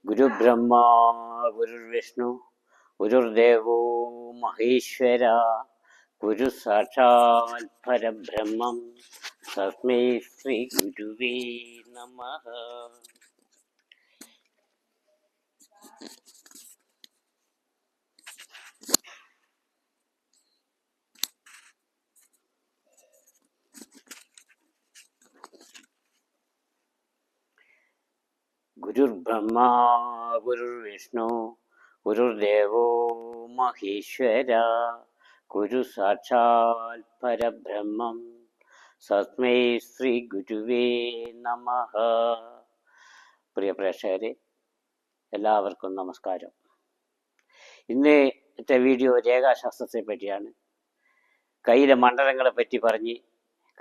ഗുരുബ്രഹ്മാ ഗുരുർവിഷ്ണു ഗുരുർദേവോ മഹേശ്വര ഗുരു സാക്ഷാൽ പരബ്രഹ്മം തസ്മൈ ശ്രീ ഗുരുവേ നമഃ. ഗുരുർബ്രഹ്മാ ഗുരുർവിഷ്ണു ഗുരുർദേവോ മഹേശ്വര ഗുരു സാക്ഷാൽ പരബ്രഹ്മം തസ്മൈ ശ്രീ ഗുരുവേ നമഃ. പ്രിയ പ്രേക്ഷകരെ, എല്ലാവർക്കും നമസ്കാരം. ഇന്നത്തെ വീഡിയോ രേഖാശാസ്ത്രത്തെ പറ്റിയാണ്. കയ്യിലെ മണ്ഡലങ്ങളെ പറ്റി പറഞ്ഞ്,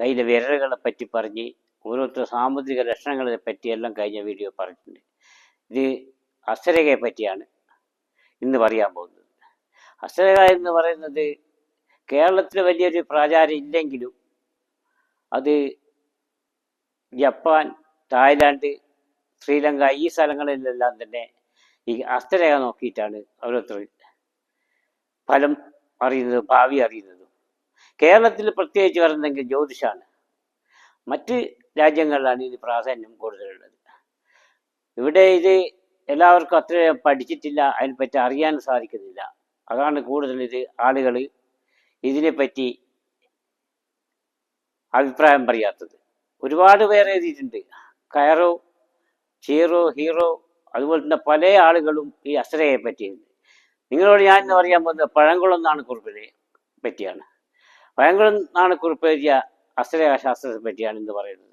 കയ്യിലെ വിരലുകളെ പറ്റി പറഞ്ഞ്, ഓരോരുത്തർ സാമുദ്രിക ലക്ഷണങ്ങളെ പറ്റിയെല്ലാം കഴിഞ്ഞ വീഡിയോ പറഞ്ഞിട്ടുണ്ട്. ഇത് ഹസ്തരേഖയെ പറ്റിയാണ് ഇന്ന് പറയാൻ പോകുന്നത്. ഹസ്തരേഖ എന്ന് പറയുന്നത് കേരളത്തിൽ വലിയൊരു പ്രാചാര്യം ഇല്ലെങ്കിലും അത് ജപ്പാൻ, തായ്ലാൻഡ്, ശ്രീലങ്ക ഈ സ്ഥലങ്ങളിലെല്ലാം തന്നെ ഈ ഹസ്തരേഖ നോക്കിയിട്ടാണ് ഓരോരുത്തർ ഫലം അറിയുന്നതും ഭാവി അറിയുന്നതും. കേരളത്തിൽ പ്രത്യേകിച്ച് പറയുന്നെങ്കിൽ ജ്യോതിഷാണ്. മറ്റ് രാജ്യങ്ങളിലാണ് ഇത് പ്രാധാന്യം കൂടുതലുള്ളത്. ഇവിടെ ഇത് എല്ലാവർക്കും അത്ര പഠിച്ചിട്ടില്ല, അതിനെപ്പറ്റി അറിയാൻ സാധിക്കുന്നില്ല. അതാണ് കൂടുതൽ ഇത് ആളുകൾ ഇതിനെപ്പറ്റി അഭിപ്രായം പറയാത്തത്. ഒരുപാട് പേർ എഴുതിയിട്ടുണ്ട്. കയറോ, ചീറോ, ഹീറോ, അതുപോലെ തന്നെ പല ആളുകളും ഈ ഹസ്തരേഖയെ പറ്റിയുണ്ട്. നിങ്ങളോട് ഞാൻ ഇന്ന് പറയാൻ പോകുന്നത് പഴംകുളം നാണക്കുറുപ്പിനെ പറ്റിയാണ്. പഴംകുളം നാണക്കുറുപ്പ് എഴുതിയ ഹസ്തരേഖ ശാസ്ത്രത്തെ പറ്റിയാണ് ഇന്ന് പറയുന്നത്.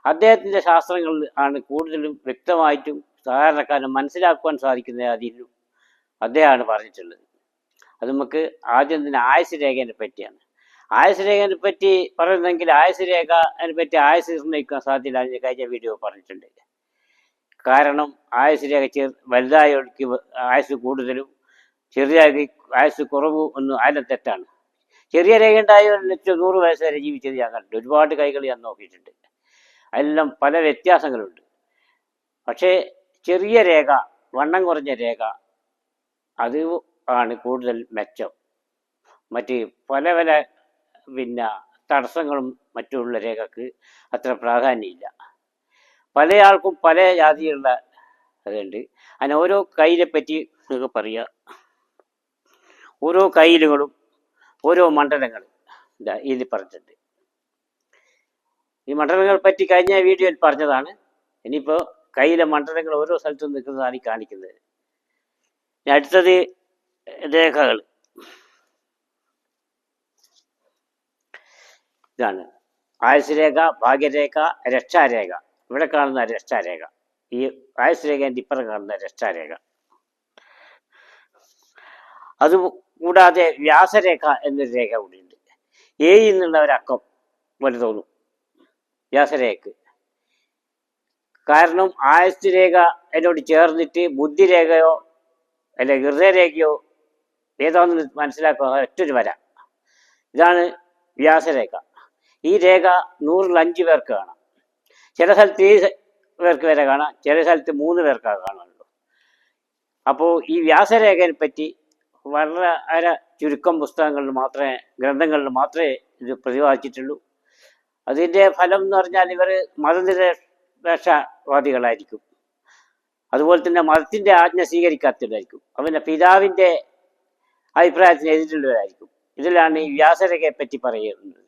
അദ്ദേഹത്തിൻ്റെ ശാസ്ത്രങ്ങൾ ആണ് കൂടുതലും വ്യക്തമായിട്ടും സാധാരണക്കാരന് മനസ്സിലാക്കുവാൻ സാധിക്കുന്ന അതിലും അദ്ദേഹമാണ് പറഞ്ഞിട്ടുള്ളത്. അത് നമുക്ക് ആദ്യം തന്നെ ആയുസ് രേഖയെ പറ്റിയാണ്. ആയുസ് രേഖയെ പറ്റി പറയുന്നെങ്കിൽ ആയുസ് രേഖ പറ്റി ആയുസ് നിർണ്ണയിക്കാൻ സാധ്യത കഴിഞ്ഞ വീഡിയോ പറഞ്ഞിട്ടുണ്ട്. കാരണം ആയുസ് രേഖ വലുതായവർക്ക് ആയുസ് കൂടുതലും, ചെറിയ ആയുസ് കുറവും ഒന്നും അതിലും തെറ്റാണ്. ചെറിയ രേഖ ഉണ്ടായ 100 വയസ്സ് വരെ ജീവിച്ചത് ഞാൻ കണ്ടിട്ടുണ്ട്. ഒരുപാട് കൈകൾ ഞാൻ നോക്കിയിട്ടുണ്ട്. അതിലെല്ലാം പല വ്യത്യാസങ്ങളുണ്ട്. പക്ഷേ ചെറിയ രേഖ, വണ്ണം കുറഞ്ഞ രേഖ, അത് ആണ് കൂടുതൽ മെച്ചം. മറ്റ് പല പല തടസ്സങ്ങളും മറ്റുള്ള രേഖക്ക് അത്ര പ്രാധാന്യമില്ല. പല ആൾക്കും പല ജാതിയുള്ള അതുണ്ട്. അതിന് ഓരോ കയ്യിലെ പറ്റി നിങ്ങൾക്ക് പറയുക. ഓരോ കയ്യിലുകളും ഓരോ മണ്ഡലങ്ങൾ ഇതിൽ പറഞ്ഞിട്ടുണ്ട്. ഈ മണ്ഡലങ്ങളെ പറ്റി കഴിഞ്ഞ വീഡിയോയിൽ പറഞ്ഞതാണ്. ഇനിയിപ്പോൾ കയ്യിലെ മണ്ഡലങ്ങൾ ഓരോ സ്ഥലത്തും നിൽക്കുന്നതാണ് ഈ കാണിക്കുന്നത്. അടുത്തത് രേഖകൾ. ഇതാണ് ആയുസ് രേഖ, ഭാഗ്യരേഖ, രക്ഷാരേഖ. ഇവിടെ കാണുന്ന രക്ഷാരേഖ, ഈ ആയുസ് രേഖേൻ്റെ ഇപ്പുറം കാണുന്ന രക്ഷാരേഖ. അത് കൂടാതെ വ്യാസരേഖ എന്നൊരു രേഖ കൂടിയുണ്ട്. എന്നുള്ള ഒരക്കം പോലെ തോന്നും വ്യാസരേഖക്ക്. കാരണം ആയുസ് രേഖ എന്നോട് ചേർന്നിട്ട് ബുദ്ധിരേഖയോ അല്ലെ ഹൃദയരേഖയോ ഏതാണെന്ന് മനസ്സിലാക്കുക ഒറ്റൊരു വര. ഇതാണ് വ്യാസരേഖ. ഈ രേഖ 100-ൽ 5 പേർക്ക് കാണാം. ചില സ്ഥലത്ത് 7 പേർക്ക് വരെ കാണാം, ചില സ്ഥലത്ത് 3 പേർക്കാണ് കാണുള്ളൂ. അപ്പോൾ ഈ വ്യാസരേഖയെ പറ്റി വളരെ ചുരുക്കം പുസ്തകങ്ങളിൽ മാത്രമേ, ഗ്രന്ഥങ്ങളിൽ മാത്രമേ ഇത് പ്രതിപാദിച്ചിട്ടുള്ളൂ. അതിൻ്റെ ഫലം എന്ന് പറഞ്ഞാൽ ഇവർ മതനിരപേക്ഷവാദികളായിരിക്കും. അതുപോലെ തന്നെ മതത്തിൻ്റെ ആജ്ഞ സ്വീകരിക്കാത്തവരായിരിക്കും. അവൻ്റെ പിതാവിൻ്റെ അഭിപ്രായത്തിന് എതിരുള്ളവരായിരിക്കും. ഇതിലാണ് ഈ വ്യാസരേഖയെ പറ്റി പറയുന്നത്.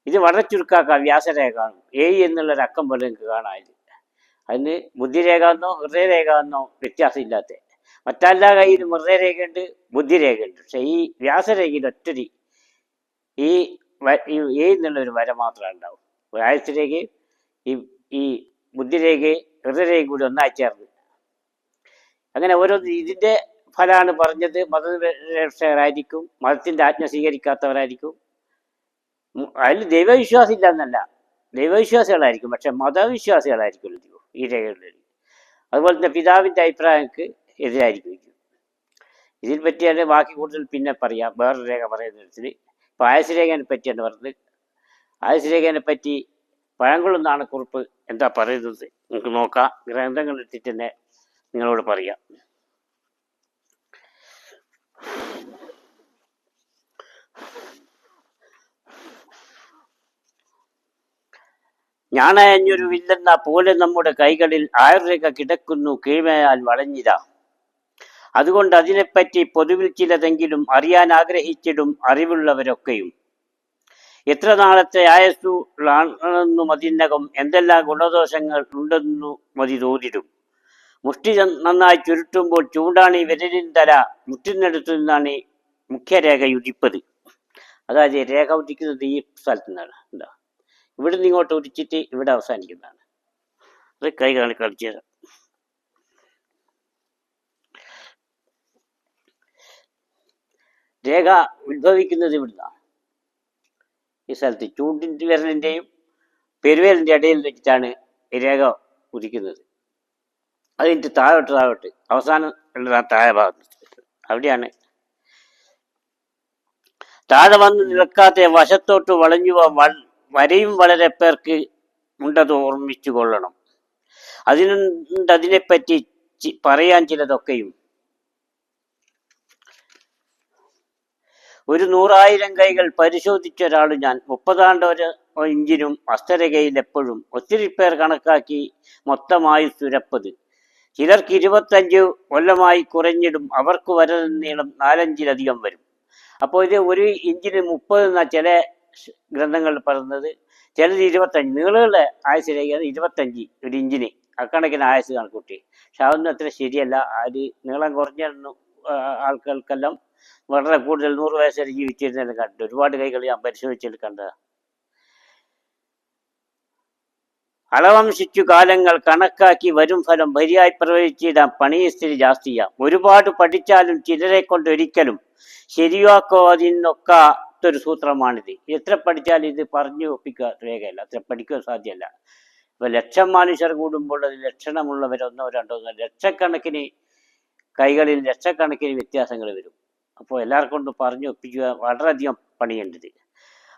ഇത് വളരെ ചുരുക്കാക്കാം. വ്യാസരേഖ എന്നുള്ളൊരക്കം പോലെ നിങ്ങൾക്ക് കാണാം. അതിന് ബുദ്ധിരേഖ എന്നോ ഹൃദയരേഖ എന്നോ വ്യത്യാസമില്ലാത്ത. മറ്റെല്ലാ കയ്യിലും ഹൃദയരേഖയുണ്ട്, ബുദ്ധിരേഖയുണ്ട്. പക്ഷെ ഈ വ്യാസരേഖയിൽ ഒറ്റൊരു ഈ എന്നുള്ളൊരു വര മാത്രമേ ഉണ്ടാവും. ആയുസ് രേഖയും ഈ ബുദ്ധിരേഖയും ഹൃദയരേഖയും കൂടി ഒന്നായി ചേർന്ന്. അങ്ങനെ ഓരോ ഇതിൻ്റെ ഫലമാണ് പറഞ്ഞത്. മതനിരപേക്ഷകരായിരിക്കും, മതത്തിൻ്റെ ആജ്ഞ സ്വീകരിക്കാത്തവരായിരിക്കും. അതിൽ ദൈവവിശ്വാസം ഇല്ല എന്നല്ല, ദൈവവിശ്വാസികളായിരിക്കും, പക്ഷെ മതവിശ്വാസികളായിരിക്കും ഈ രേഖകളിൽ. അതുപോലെ തന്നെ പിതാവിൻ്റെ അഭിപ്രായങ്ങൾക്ക് എതിരായിരിക്കും. ഇതിനെ പറ്റിയാണ് ബാക്കി കൂടുതൽ പിന്നെ പറയാം, വേറൊരു രേഖ പറയുന്നതിൽ. ഇപ്പോൾ ആയുസ് രേഖയെ പറ്റിയാണ് പറഞ്ഞത്. ആയുസ് രേഖയെ പറ്റി പഴംകുളം നാണക്കുറുപ്പ് എന്താ പറയുന്നത് നമുക്ക് നോക്കാം. ഗ്രന്ഥങ്ങൾ എടുത്തിട്ട് തന്നെ നിങ്ങളോട് പറയാം. ഞാണയഞ്ഞൊരു വില്ലെന്ന പോലെ നമ്മുടെ കൈകളിൽ ആയുർരേഖ കിടക്കുന്നു, കീഴ്മയാൽ വളഞ്ഞിതാ. അതുകൊണ്ട് അതിനെപ്പറ്റി പൊതുവിൽ ചിലതെങ്കിലും അറിയാൻ ആഗ്രഹിച്ചിടും അറിവുള്ളവരൊക്കെയും. എത്ര നാളത്തെ ആയസ്സുള്ളാണെന്നു മതിനകം എന്തെല്ലാം ഗുണദോഷങ്ങൾ ഉണ്ടെന്നു മതി തോന്നിടും. മുഷ്ടി നന്നായി ചുരുട്ടുമ്പോൾ ചൂണ്ടാണി വിരലിൻ തല മുറ്റുന്നിടത്തു നിന്നാണ് മുഖ്യരേഖ ഉദിപ്പത്. അതായത് രേഖ ഉദിക്കുന്നത് ഈ സ്ഥലത്തു നിന്നാണ്. എന്താ ഇവിടുന്ന് ഇങ്ങോട്ട് ഉദിച്ചിട്ട് ഇവിടെ അവസാനിക്കുന്നതാണ്. അത് കൈ കളിച്ചു തരാം. രേഖ ഉത്ഭവിക്കുന്നത് ഇവിടുന്നാണ്. ഈ സ്ഥലത്ത് ചൂണ്ടിൻ്റെ വിരലിൻ്റെയും പെരുവേലിൻ്റെ ഇടയിൽ വെച്ചിട്ടാണ് ഈ രേഖ ഉദിക്കുന്നത്. അത് കഴിഞ്ഞിട്ട് താഴോട്ട് അവസാനം ഉള്ളതാണ് താഴെ ഭാഗത്ത്. അവിടെയാണ് താഴെ വന്ന് നിൽക്കാതെ വശത്തോട്ട് വളഞ്ഞു വരയും വളരെ പേർക്ക് ഉണ്ടത് ഓർമ്മിച്ചു കൊള്ളണം. അതിനെപ്പറ്റി പറയാൻ ചിലതൊക്കെയും. ഒരു 100,000 കൈകൾ പരിശോധിച്ച ഒരാൾ ഞാൻ. 30 ഇഞ്ചിനും അസ്തരകയിൽ എപ്പോഴും ഒത്തിരി പേർ കണക്കാക്കി മൊത്തമായി സുരപ്പത്. ചിലർക്ക് 25 കൊല്ലമായി കുറഞ്ഞിടും. അവർക്ക് വരൽ നീളം 4-5 വരും. അപ്പോൾ ഇത് 1 ഇഞ്ചിന് 30 എന്നാണ് ചില ഗ്രന്ഥങ്ങൾ പറയുന്നത്. ചിലത് 25. നീളമുള്ള ആയുസ് രേഖയാണ് 25 1 ഇഞ്ചിന്. അക്കണക്കിന് ആയുസ് കണക്കൂട്ടി. പക്ഷെ അതൊന്നും അത്ര ശരിയല്ല. അത് നീളം കുറഞ്ഞ ആൾക്കാർക്കെല്ലാം വളരെ കൂടുതൽ 100 വയസ്സ് വരെ ജീവിച്ചിരുന്നെല്ലാം കണ്ടു. ഒരുപാട് കൈകൾ ഞാൻ പരിശോധിച്ചിട്ട് കണ്ടതാണ്. അളവംശിച്ചു കാലങ്ങൾ കണക്കാക്കി വരും ഫലം ഭരിയായി പ്രവചിച്ചിടാം. പണിയിസ്ഥിതി ജാസ്തിയാം. ഒരുപാട് പഠിച്ചാലും ചിലരെ കൊണ്ട് ഒരിക്കലും ശരിയാക്കോ അതിനൊക്കാത്തൊരു സൂത്രമാണിത്. എത്ര പഠിച്ചാലും ഇത് പറഞ്ഞു ഒപ്പിക്കുക രേഖയല്ല. അത്ര പഠിക്കുക സാധ്യമല്ല. ഇപ്പൊ 1,00,000 മനുഷ്യർ കൂടുമ്പോൾ അത് ലക്ഷണമുള്ളവരൊന്നോ രണ്ടോ ലക്ഷക്കണക്കിന് കൈകളിൽ ലക്ഷക്കണക്കിന് വ്യത്യാസങ്ങൾ വരും. അപ്പോൾ എല്ലാവർക്കും കൊണ്ട് പറഞ്ഞു ഒപ്പിക്കുക വളരെയധികം പണിയുണ്ട്.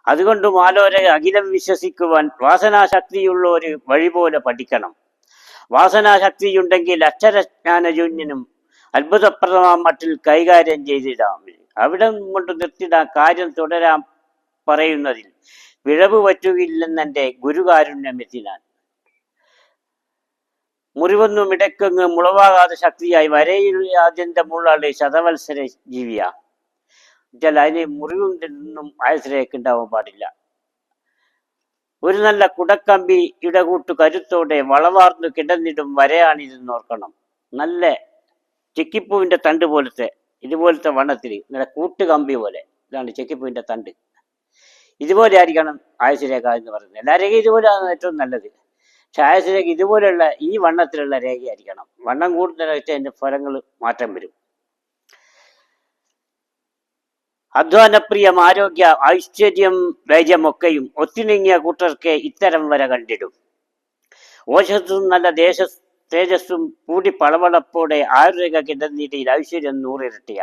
അതുകൊണ്ട് മാലോരെ അഖിലം വിശ്വസിക്കുവാൻ വാസനാശക്തിയുള്ള ഒരു വഴി പോലെ പഠിക്കണം. വാസനാശക്തിയുണ്ടെങ്കിൽ അക്ഷരജ്ഞാനജൂന്യനും അത്ഭുതപ്രദമാം മട്ടിൽ കൈകാര്യം ചെയ്തിടാം. അവിടെ കൊണ്ട് നിർത്തിടാൻ കാര്യം തുടരാൻ പറയുന്നതിൽ വിഴവ് പറ്റുകയില്ലെന്നെൻ്റെ ഗുരുകാരുണ്യമെത്തിനാൻ. മുറിവൊന്നും ഇടയ്ക്കങ്ങ് മുളവാകാതെ ശക്തിയായി വരയിൽ ആദ്യന്റെ മുള്ളാളി ശതവത്സര ജീവിയ. അതിന് മുറിവൊന്നും ആയുസിലേക്ക് ഉണ്ടാവാൻ പാടില്ല. ഒരു നല്ല കുടക്കമ്പി ഇടകൂട്ട് കരുത്തോടെ വളവാർന്നു കിടന്നിടും വരയാണിതെന്ന് ഓർക്കണം. നല്ല ചെക്കിപ്പൂവിന്റെ തണ്ട് പോലത്തെ ഇതുപോലത്തെ വണ്ണത്തിൽ നല്ല കൂട്ടുകമ്പി പോലെ. ഇതാണ് ചെക്കിപ്പൂവിന്റെ തണ്ട്. ഇതുപോലെ ആയിരിക്കണം ആയുസ് രേഖ എന്ന് പറയുന്നത്. എല്ലാ രേഖയും ഇതുപോലെയാണ് ഏറ്റവും നല്ലത്. പക്ഷെ ആയുസ് രേഖ ഇതുപോലെയുള്ള ഈ വണ്ണത്തിലുള്ള രേഖയായിരിക്കണം. വണ്ണം കൂടുതലായിട്ട് അതിന്റെ ഫലങ്ങൾ മാറ്റം വരും. അധ്വാനപ്രിയം ആരോഗ്യ ഐശ്വര്യം ധൈര്യമൊക്കെയും ഒത്തിണങ്ങിയ കൂട്ടർക്ക് ഇത്തരം വര കണ്ടിടും. ഓശസ്സും നല്ല തേജസ്സും കൂടി പളവളപ്പോടെ ആയുർരേഖ കിടന്നിടയിൽ ഐശ്വര്യം 100 ഇരട്ടിയ.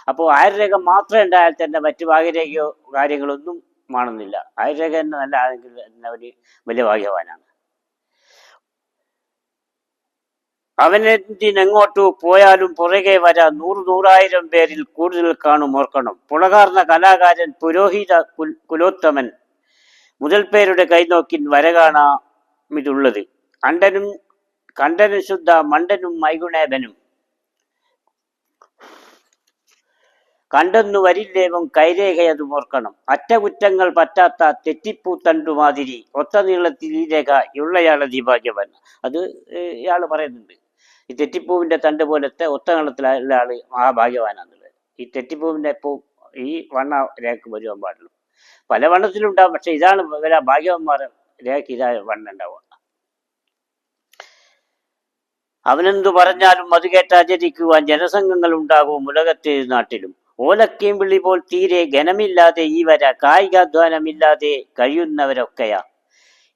അപ്പോൾ ആയുർരേഖ മാത്രം ഉണ്ടായാൽ തന്നെ മറ്റു ഭാഗ്യരേഖയോ കാര്യങ്ങളൊന്നും കാണുന്നില്ല. ആയുർരേഖ തന്നെ നല്ല ആണെങ്കിൽ ഒരു വലിയ ഭാഗ്യവാനാണ്. അവനെന്തിനെങ്ങോട്ടു പോയാലും പുറകെ വര 100,000 പേരിൽ കൂടുതൽ കാണും ഓർക്കണം. പുളകാർന്ന കലാകാരൻ പുരോഹിത കുലോത്തമൻ മുതൽ പേരുടെ കൈനോക്കിൻ വര കാണാം ഇതുള്ളത്. കണ്ടനും ശുദ്ധ മണ്ടനും മൈഗുണേബനും കണ്ടെന്നു വരില്ലേവും കൈരേഖയതും ഓർക്കണം. അറ്റകുറ്റങ്ങൾ പറ്റാത്ത തെറ്റിപ്പൂത്തണ്ടുമാതിരി ഒത്ത നീളത്തിൽ ഈ രേഖ ഉള്ളയാളെ ദീഭാഗ്യവൻ. അത് ഇയാൾ പറയുന്നുണ്ട്. ഈ തെറ്റിപ്പൂവിന്റെ തണ്ട് പോലത്തെ ഒത്ത നീളത്തിലുള്ള ആള് മഹാഭാഗ്യവാനാന്നുള്ളത്. ഈ തെറ്റിപ്പൂവിന്റെ ഈ വണ്ണ രേഖ വരുവാൻ പാടുള്ളൂ. പല വണ്ണത്തിലുണ്ടാവും. പക്ഷെ ഇതാണ് വില ഭാഗ്യവന്മാർ രേഖ ഇതാ വണ്ണ ഉണ്ടാവുക. അവനെന്തു പറഞ്ഞാലും അത് കേട്ട് ആചരിക്കുവാൻ ജനസംഘങ്ങൾ ഉണ്ടാകും ഉലകത്തെ നാട്ടിലും. ഓലക്കയും വിളി പോൽ തീരെ ഘനമില്ലാതെ ഈ വര കായികാധ്വാനമില്ലാതെ കഴിയുന്നവരൊക്കെയാ.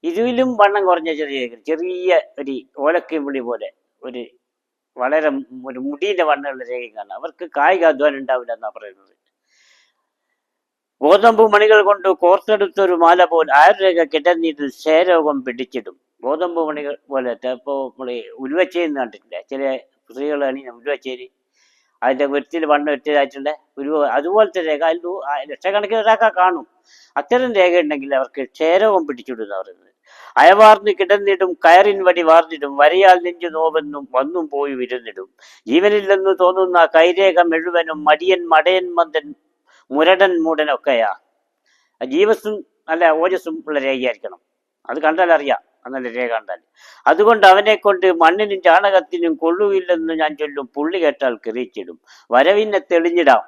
ഇതിലും വണ്ണം കുറഞ്ഞ ചെറിയ ഒരു ഓലക്കയും വിളി പോലെ ഒരു വളരെ ഒരു മുടിയുടെ വണ്ണമുള്ള രേഖയാണ്. അവർക്ക് കായികാധ്വാനം ഉണ്ടാവില്ല എന്നാ പറയുന്നത്. ഗോതമ്പ് മണികൾ കൊണ്ട് കോർത്തെടുത്തൊരു മാല പോൽ ആയുർരേഖ കിടന്നിട്ട് ക്ഷയരോഗം പിടിച്ചിടും. ഗോതമ്പ് മണികൾ പോലെ ഇപ്പോൾ നമ്മൾ ഉലുവച്ചെയ്ന്ന് കണ്ടിട്ടില്ല. ചില സ്ത്രീകൾ അണിയുന്ന മുരുവച്ചേരി, അതിൻ്റെ വൃത്തിയിൽ വണ്ണം വെച്ചതായിട്ടുള്ള ഒരു അതുപോലത്തെ രേഖ അതിൽ ലക്ഷക്കണക്കിന് ഒരാൾക്കാ കാണും. അത്തരം രേഖ ഉണ്ടെങ്കിൽ അവർക്ക് ക്ഷയരോഗം പിടിച്ചിടുന്ന പറയുന്നത്. അയവാർന്ന് കിടന്നിടും കയറിൻ വടി വാർന്നിടും വരയാൽ നെഞ്ചു നോവെന്നും വന്നും പോയി വിരുന്നിടും ജീവനില്ലെന്ന് തോന്നുന്ന കൈരേഖ മുഴുവനും മടിയൻ മടയൻ മന്ദൻ മുരടൻ മൂടനൊക്കെയാ. ജീവസും നല്ല ഓജസ്സും ഉള്ള രേഖയായിരിക്കണം. അത് കണ്ടാൽ അറിയാം, നല്ല രേഖ കണ്ടാൽ. അതുകൊണ്ട് അവനെ കൊണ്ട് മണ്ണിനും ചാണകത്തിനും കൊള്ളുകയില്ലെന്ന് ഞാൻ ചൊല്ലും, പുള്ളി കേട്ടാൽ കെറിയിച്ചിടും. വരവിനെ തെളിഞ്ഞിടാം,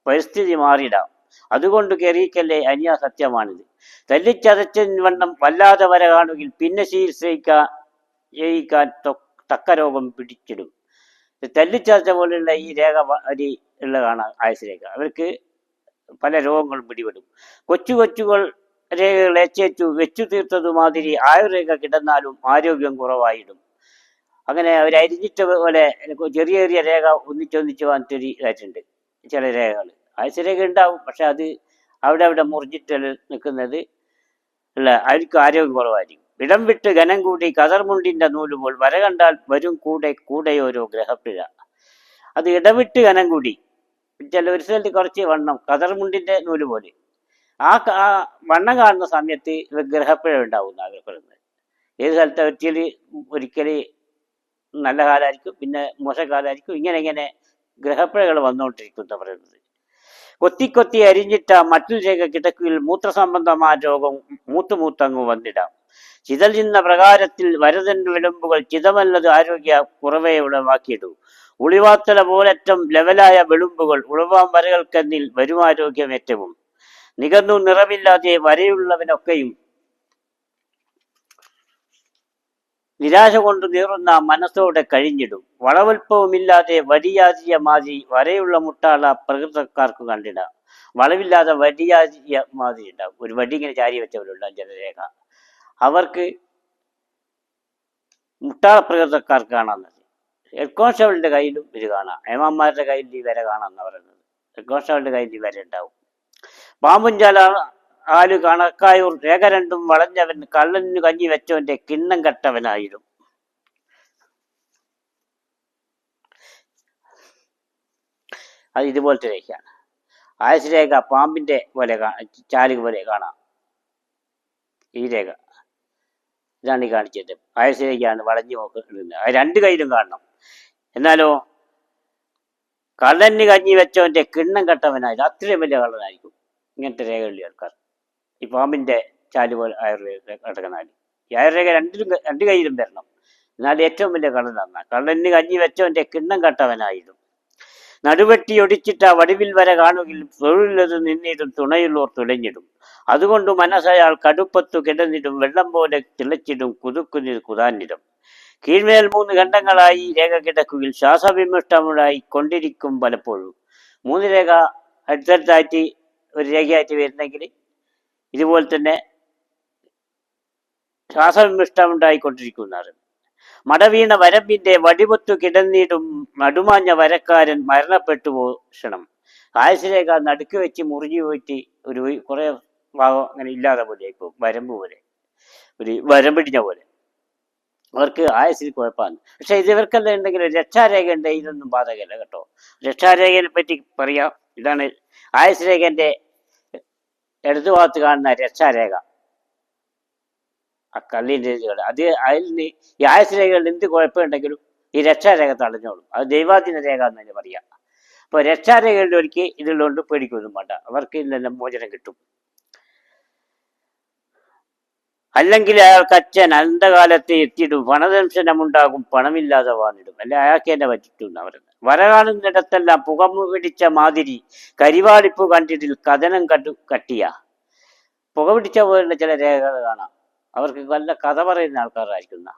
പരിസ്ഥിതി മാറിയിടാം, അതുകൊണ്ട് കെറിയിക്കല്ലേ അനിയ സത്യമാണിത്. തല്ലിച്ചതച്ച വണ്ണം വല്ലാതെ വര കാണുകിൽ പിന്നെ ചികിത്സിക്കാൻ തക്ക രോഗം പിടിച്ചിടും. തല്ലിച്ചതച്ച പോലെയുള്ള ഈ രേഖ ഉള്ള കാണാം ആയുസ് രേഖ. അവർക്ക് പല രോഗങ്ങളും പിടിപെടും. കൊച്ചു കൊച്ചുകൾ രേഖകൾ ഏച്ചേച്ചു വെച്ചു തീർത്തതുമാതിരി ആയുർരേഖ കിടന്നാലും ആരോഗ്യം കുറവായിടും. അങ്ങനെ അവർ അരിഞ്ഞിട്ട പോലെ ചെറിയ ചെറിയ രേഖ ഒന്നിച്ചൊന്നിച്ച് വന്നിട്ടൊരു ഇതായിട്ടുണ്ട് ചില രേഖകൾ. ആയുസ് രേഖ ഉണ്ടാവും, പക്ഷെ അത് അവിടെ മുറിഞ്ഞിട്ട് നിൽക്കുന്നത് അല്ല, അവർക്ക് ആരോഗ്യം കുറവായിരിക്കും. ഇടം വിട്ട് ഘനം കൂടി കതർമുണ്ടിന്റെ നൂലുപോൽ വര കണ്ടാൽ വരും കൂടെ ഓരോ ഗ്രഹപ്പിഴ. അത് ഇടവിട്ട് ഘനം കൂടി ചില ഒരു സ്ഥലത്ത് കുറച്ച് വണ്ണം കതർമുണ്ടിന്റെ നൂല് പോലെ ആ വണ്ണം കാണുന്ന സമയത്ത് ഗ്രഹപ്പിഴ ഉണ്ടാവും എന്നാണ് പറയുന്നത്. ഏത് സ്ഥലത്തെ ഒരിക്കൽ നല്ല കാലമായിരിക്കും, പിന്നെ മോശക്കാലമായിരിക്കും. ഇങ്ങനെ ഗ്രഹപ്പിഴകൾ വന്നുകൊണ്ടിരിക്കും എന്ന് പറയുന്നത്. കൊത്തി അരിഞ്ഞിട്ട മറ്റു രേഖ കിടക്കിൽ മൂത്രസംബന്ധമായ രോഗം മൂത്തങ്ങ് വന്നിടാം. ചിതൽ നിന്ന പ്രകാരത്തിൽ വരതൻ വിളമ്പുകൾ ചിതമല്ലത് ആരോഗ്യ കുറവേ ഉളവാക്കിയിടൂ. ഉളിവാത്തല പോലറ്റം ലെവലായ വെളുമ്പുകൾ ഉളവാൻ വരകൾക്കെന്നിൽ വരുമാരോഗ്യം ഏറ്റവും. നികന്നു നിറമില്ലാതെ വരയുള്ളവനൊക്കെയും നിരാശ കൊണ്ട് നീറുന്ന മനസ്സോടെ കഴിഞ്ഞിടും. വളവൽപ്പവുമില്ലാതെ വടിയാതിയ മാതിരി വരയുള്ള മുട്ടാള പ്രകൃതക്കാർക്ക് കണ്ടിടാം. വളവില്ലാതെ വടിയാതിയ മാതിരി ഉണ്ടാവും. ഒരു വടി ഇങ്ങനെ ചാരി വെച്ചവരുണ്ടാകും ജലരേഖ. അവർക്ക് മുട്ടാള പ്രകൃതക്കാർക്ക് കാണാമെന്നത്. ഹെഡ് കോൺസ്റ്റബിളിന്റെ കയ്യിലും ഇത് കാണാം. ഏമാന്മാരുടെ കയ്യിൽ ഈ വര കാണാമെന്ന് പറയുന്നത്. ഹെഡ് കോൺസ്റ്റബിളിന്റെ കയ്യിൽ ഈ വര ഉണ്ടാവും. പാമ്പുംചാല ആലു കണക്കായൂർ രേഖ രണ്ടും വളഞ്ഞവൻ കള്ളനു കഞ്ഞി വെച്ചവന്റെ കിണ്ണം കെട്ടവനായിടും. അത് ഇതുപോലത്തെ രേഖയാണ്. ആയുസ് രേഖ പാമ്പിന്റെ പോലെ ചാലുക പോലെ കാണാം. ഈ രേഖ ഇതാണ് ഈ കാണിച്ചത്. ആയുസ് രേഖയാണ് വളഞ്ഞു നോക്കുന്നത്. അത് രണ്ട് കയ്യിലും കാണണം. എന്നാലോ കള്ളന് കഞ്ഞി വെച്ചവന്റെ കിണ്ണം കെട്ടവനായിരുന്നു. അത്രയും വലിയ കള്ളനായിരിക്കും ഇങ്ങനത്തെ രേഖയുള്ള ആൾക്കാർ. ഈ പാമ്പിന്റെ ചാല് പോലെ ആയുർരേഖ കിടക്കുന്നാല് ഈ ആയുർരേഖ രണ്ട് കയ്യിലും വരണം. എന്നാൽ ഏറ്റവും വലിയ കള്ളനാണ്. കള്ളന് കഞ്ഞി വെച്ചവന്റെ കിണ്ണം കെട്ടവനായിരുന്നു. നടുവെട്ടി ഒടിച്ചിട്ട വടിവിൽ വര കാണുകിൽ തൊഴിലുള്ളത് നിന്നിടും തുണയുള്ളോർ തുലഞ്ഞിടും. അതുകൊണ്ട് മനസ്സയാൾ കടുപ്പത്തു കിടന്നിടും വെള്ളം പോലെ തിളച്ചിടും കുതുക്കുന്നിൽ കുതാന്നിടും. കീഴ്മേൽ 3 ഖണ്ഡങ്ങളായി രേഖ കിടക്കുകയിൽ ശ്വാസവിമിഷ്ടമുണ്ടായി കൊണ്ടിരിക്കും പലപ്പോഴും. 3 രേഖ അടുത്തടുത്തായിട്ട് ഒരു രേഖയായിട്ട് വരുന്നെങ്കിൽ ഇതുപോലെ തന്നെ ശ്വാസവിമിഷ്ടമുണ്ടായിക്കൊണ്ടിരിക്കുന്നതാണ്. മടവീണ വരമ്പിന്റെ വടിവൊത്തു കിടന്നിടും നടുമാഞ്ഞ വരക്കാരൻ മരണപ്പെട്ടു പോഷണം. ആയുസ് രേഖ നടുക്ക് വെച്ച് മുറിഞ്ഞു പോയിട്ട് ഒരു കുറെ ഭാഗം അങ്ങനെ ഇല്ലാതെ പോലെ ഇപ്പൊ വരമ്പ് പോലെ ഒരു വരമ്പിടിഞ്ഞ പോലെ. അവർക്ക് ആയുസിൽ കുഴപ്പമാണ്. പക്ഷെ ഇവർക്കെല്ലാം ഉണ്ടെങ്കിൽ രക്ഷാരേഖ ഉണ്ട്, ഇതൊന്നും ബാധകമല്ല കേട്ടോ. രക്ഷാരേഖയെ പറ്റി പറയാം. ഇതാണ് ആയുസ് രേഖന്റെ ഇടതുഭാഗത്ത് കാണുന്ന രക്ഷാരേഖ. ആ കല്ലിൻ്റെ അത് അതിൽ ഈ ആയുസ് രേഖകളിൽ എന്ത് കുഴപ്പമുണ്ടെങ്കിലും ഈ രക്ഷാരേഖ തടഞ്ഞോളും. അത് ദൈവാധീന രേഖ എന്ന് തന്നെ പറയാം. അപ്പോൾ രക്ഷാരേഖകളിൽ ഒരിക്കൽ ഇതിലുകൊണ്ട് പേടിക്കൊന്നും വേണ്ട, അവർക്ക് ഇതെല്ലാം മോചനം കിട്ടും. അല്ലെങ്കിൽ അയാൾക്ക് അച്ഛൻ അനന്തകാലത്തെ എത്തിയിടും, പണദംശനമുണ്ടാകും, പണമില്ലാതെ വാങ്ങിടും. അല്ലെ അയാൾക്ക് തന്നെ പറ്റിട്ടുണ്ട്. അവർ വര കാണുന്നിടത്തെല്ലാം പുക പിടിച്ച മാതിരി കരിവാളിപ്പ് കണ്ടിട്ടിൽ കഥനം കട്ടിയ. പുക പിടിച്ച പോലുള്ള ചില രേഖകൾ കാണാം. അവർക്ക് നല്ല കഥ പറയുന്ന ആൾക്കാരായിരിക്കുന്ന.